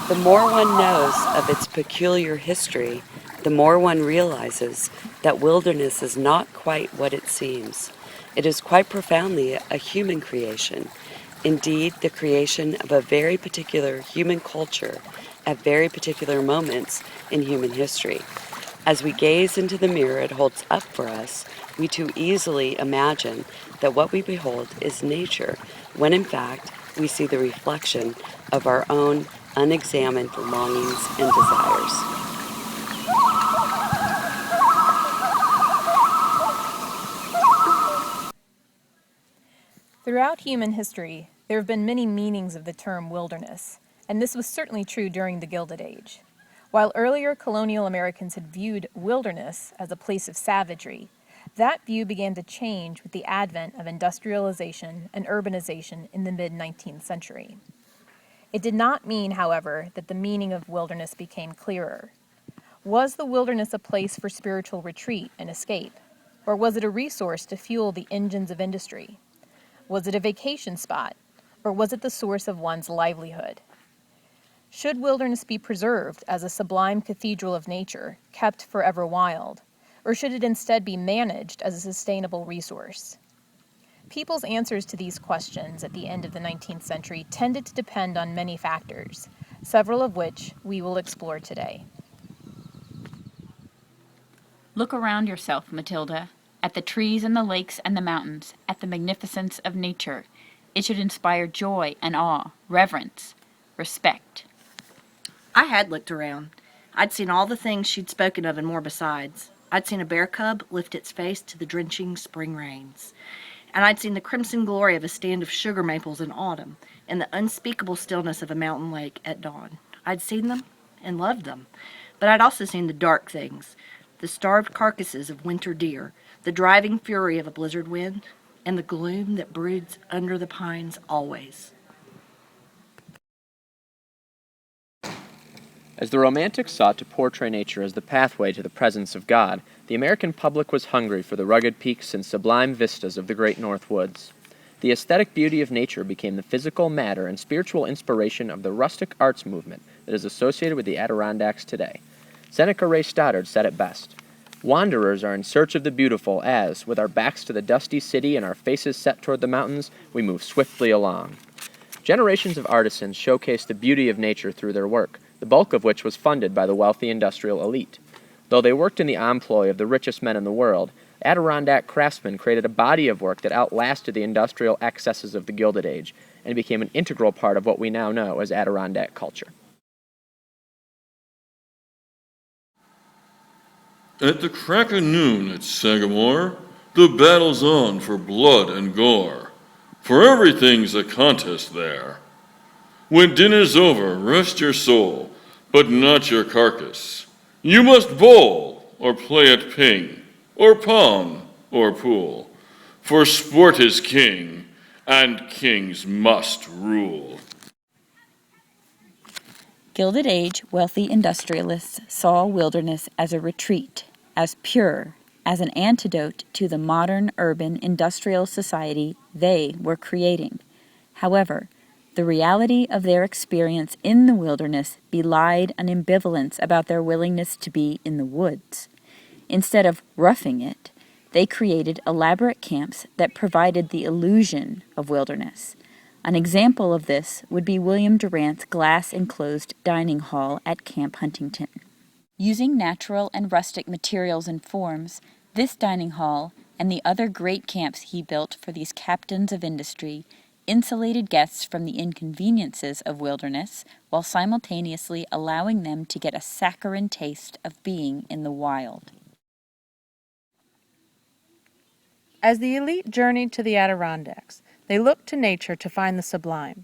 The more one knows of its peculiar history, the more one realizes that wilderness is not quite what it seems. It is quite profoundly a human creation, indeed the creation of a very particular human culture at very particular moments in human history. As we gaze into the mirror it holds up for us, we too easily imagine that what we behold is nature, when in fact we see the reflection of our own unexamined longings and desires. Throughout human history, there have been many meanings of the term wilderness, and this was certainly true during the Gilded Age. While earlier colonial Americans had viewed wilderness as a place of savagery, that view began to change with the advent of industrialization and urbanization in the mid-19th century. It did not mean, however, that the meaning of wilderness became clearer. Was the wilderness a place for spiritual retreat and escape, or was it a resource to fuel the engines of industry? Was it a vacation spot, or was it the source of one's livelihood? Should wilderness be preserved as a sublime cathedral of nature, kept forever wild, or should it instead be managed as a sustainable resource? People's answers to these questions at the end of the 19th century tended to depend on many factors, several of which we will explore today. Look around yourself, Matilda, at the trees and the lakes and the mountains, at the magnificence of nature. It should inspire joy and awe, reverence, respect. I had looked around. I'd seen all the things she'd spoken of and more besides. I'd seen a bear cub lift its face to the drenching spring rains. And I'd seen the crimson glory of a stand of sugar maples in autumn and the unspeakable stillness of a mountain lake at dawn. I'd seen them and loved them. But I'd also seen the dark things, the starved carcasses of winter deer, the driving fury of a blizzard wind, and the gloom that broods under the pines always. As the Romantics sought to portray nature as the pathway to the presence of God, the American public was hungry for the rugged peaks and sublime vistas of the great North Woods. The aesthetic beauty of nature became the physical matter and spiritual inspiration of the rustic arts movement that is associated with the Adirondacks today. Seneca Ray Stoddard said it best: "Wanderers are in search of the beautiful as, with our backs to the dusty city and our faces set toward the mountains, we move swiftly along." Generations of artisans showcased the beauty of nature through their work, the bulk of which was funded by the wealthy industrial elite. Though they worked in the employ of the richest men in the world, Adirondack craftsmen created a body of work that outlasted the industrial excesses of the Gilded Age and became an integral part of what we now know as Adirondack culture. At the crack of noon at Sagamore, the battle's on for blood and gore, for everything's a contest there. When dinner's over, rest your soul, but not your carcass. You must bowl, or play at ping, or pong, or pool, for sport is king, and kings must rule. Gilded Age wealthy industrialists saw wilderness as a retreat, as pure, as an antidote to the modern urban industrial society they were creating. However, the reality of their experience in the wilderness belied an ambivalence about their willingness to be in the woods. Instead of roughing it, they created elaborate camps that provided the illusion of wilderness. An example of this would be William Durant's glass-enclosed dining hall at Camp Huntington. Using natural and rustic materials and forms, this dining hall and the other great camps he built for these captains of industry insulated guests from the inconveniences of wilderness while simultaneously allowing them to get a saccharine taste of being in the wild. As the elite journeyed to the Adirondacks, they looked to nature to find the sublime.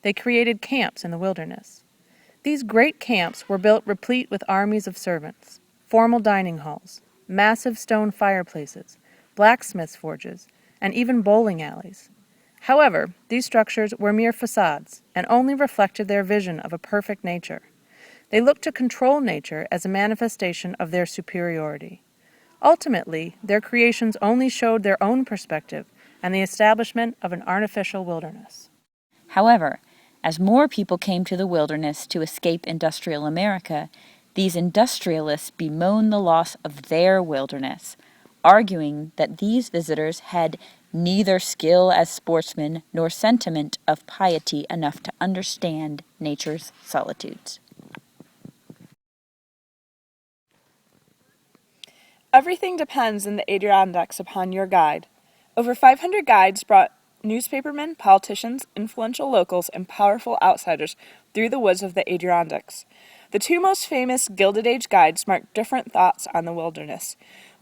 They created camps in the wilderness. These great camps were built replete with armies of servants, formal dining halls, massive stone fireplaces, blacksmiths' forges, and even bowling alleys. However, these structures were mere facades and only reflected their vision of a perfect nature. They looked to control nature as a manifestation of their superiority. Ultimately, their creations only showed their own perspective and the establishment of an artificial wilderness. However, As more people came to the wilderness to escape industrial America, these industrialists bemoaned the loss of their wilderness, arguing that these visitors had neither skill as sportsmen nor sentiment of piety enough to understand nature's solitudes. Everything depends in the Adirondacks upon your guide. Over 500 guides brought newspapermen, politicians, influential locals, and powerful outsiders through the woods of the Adirondacks. The two most famous Gilded Age guides marked different thoughts on the wilderness.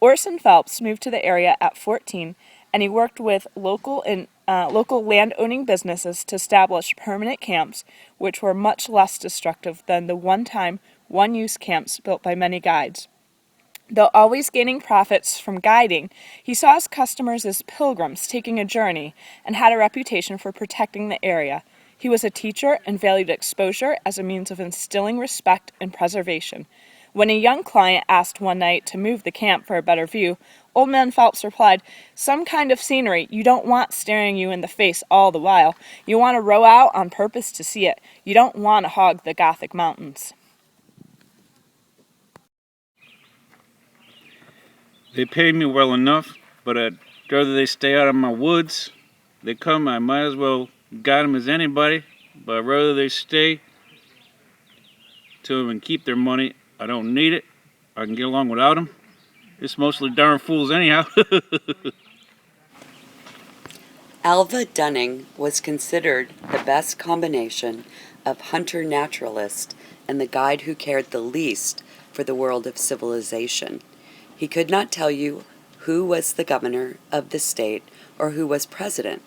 Orson Phelps moved to the area at 14, and he worked with local land-owning businesses to establish permanent camps, which were much less destructive than the one-time, one-use camps built by many guides. Though always gaining profits from guiding, he saw his customers as pilgrims taking a journey and had a reputation for protecting the area. He was a teacher and valued exposure as a means of instilling respect and preservation. When a young client asked one night to move the camp for a better view, Old Man Phelps replied, "Some kind of scenery you don't want staring you in the face all the while. You want to row out on purpose to see it. You don't want to hog the Gothic mountains." They paid me well enough, but I'd rather they stay out of my woods. They come, I might as well guide them as anybody, but I'd rather they stay to them and keep their money. I don't need it. I can get along without them. It's mostly darn fools anyhow. Alva Dunning was considered the best combination of hunter-naturalist and the guide who cared the least for the world of civilization. He could not tell you who was the governor of the state or who was president.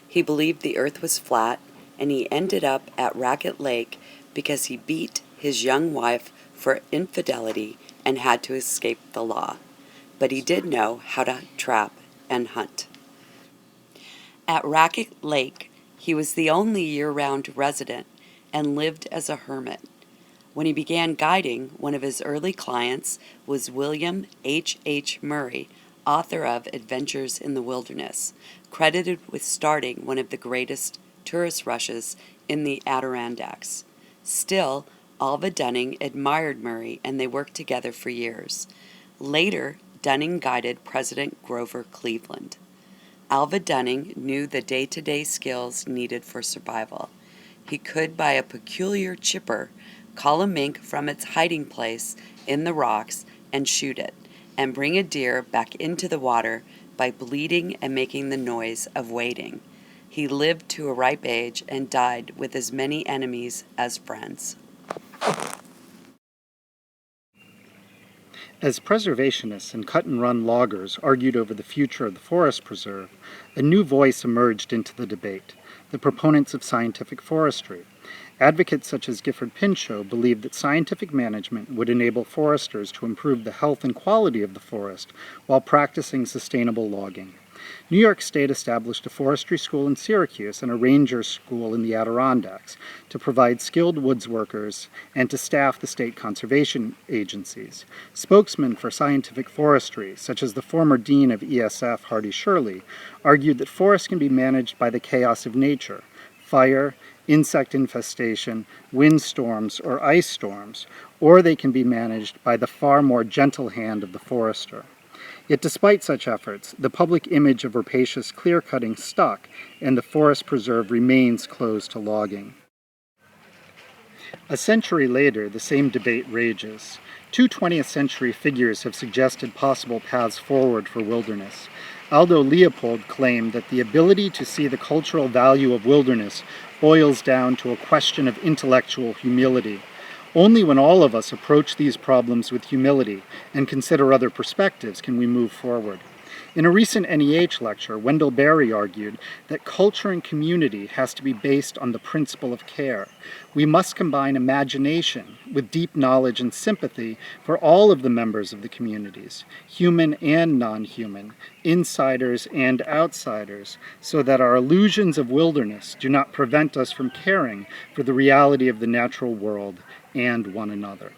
He believed the earth was flat, and he ended up at Ragged Lake because he beat his young wife for infidelity and had to escape the law. But he did know how to trap and hunt. At Ragged Lake, he was the only year-round resident and lived as a hermit. When he began guiding, one of his early clients was William H. Murray, author of Adventures in the Wilderness, credited with starting one of the greatest tourist rushes in the Adirondacks. Still, Alva Dunning admired Murray, and they worked together for years. Later, Dunning guided President Grover Cleveland. Alva Dunning knew the day-to-day skills needed for survival. He could, by a peculiar chipper, call a mink from its hiding place in the rocks and shoot it, and bring a deer back into the water by bleating and making the noise of wading. He lived to a ripe age and died with as many enemies as friends. As preservationists and cut-and-run loggers argued over the future of the forest preserve, a new voice emerged into the debate: the proponents of scientific forestry. Advocates such as Gifford Pinchot believed that scientific management would enable foresters to improve the health and quality of the forest while practicing sustainable logging. New York State established a forestry school in Syracuse and a ranger school in the Adirondacks to provide skilled woods workers and to staff the state conservation agencies. Spokesmen for scientific forestry, such as the former dean of ESF, Hardy Shirley, argued that forests can be managed by the chaos of nature: fire, insect infestation, windstorms, or ice storms, or they can be managed by the far more gentle hand of the forester. Yet despite such efforts, the public image of rapacious clear-cutting stuck, and the forest preserve remains closed to logging. A century later, the same debate rages. Two 20th century figures have suggested possible paths forward for wilderness. Aldo Leopold claimed that the ability to see the cultural value of wilderness boils down to a question of intellectual humility. Only when all of us approach these problems with humility and consider other perspectives can we move forward. In a recent NEH lecture, Wendell Berry argued that culture and community has to be based on the principle of care. We must combine imagination with deep knowledge and sympathy for all of the members of the communities, human and non-human, insiders and outsiders, so that our illusions of wilderness do not prevent us from caring for the reality of the natural world and one another.